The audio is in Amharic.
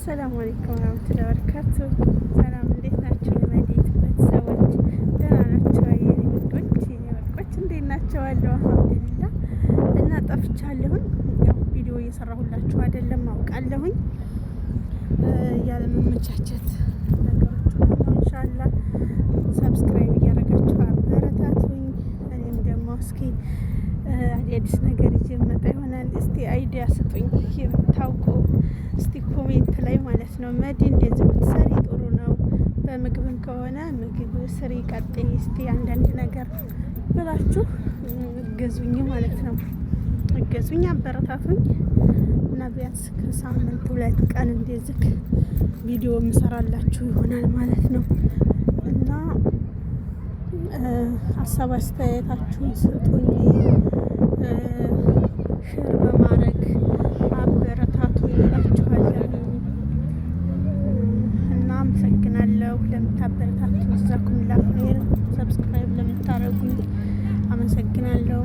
አሰላሙ አለይኩም ወራህመቱላሂ ወበረካቱ። ሰላም እንዴት ናቸው? የመዲት ቤተሰቦች ደህና ናቸው? የኔ ውዶች የኔ ወርቆች እንዴት ናቸው? አለሁ አልሐምዱሊላህ። እና ጠፍቻለሁኝ። ያው ቪዲዮ እየሰራሁላችሁ አይደለም አውቃለሁኝ። ያለ መመቻቸት ነገሮች ነው። ኢንሻአላህ ሰብስክራይብ እያደረጋችሁ አበረታቱኝ። እኔም ደግሞ እስኪ አዲስ ነገር ይዤ መጣ ይሆናል። እስቲ አይዲያ ስጡኝ የምታውቁ እስቲ ኮሜንት ላይ ማለት ነው። መዲ እንደዚህ ብትሰሪ ጥሩ ነው፣ በምግብም ከሆነ ምግብ ስሪ ቀጥይ፣ እስቲ አንዳንድ ነገር ብላችሁ እገዙኝ ማለት ነው። እገዙኝ፣ አበረታቱኝ እና ቢያንስ ከሳምንት 2 ቀን እንደዚህ ቪዲዮ የምሰራላችሁ ይሆናል ማለት ነው። እና ሀሳብ አስተያየታችሁን ስጡኝ። ሼር በማድረግ አበረታቱኝ እላችኋለሁ እና አመሰግናለሁ ለምታበረታቱኝ። ጀዛኩሙላሁ ኸይር። ሰብስክራይብ ለምታደርጉኝ አመሰግናለሁ።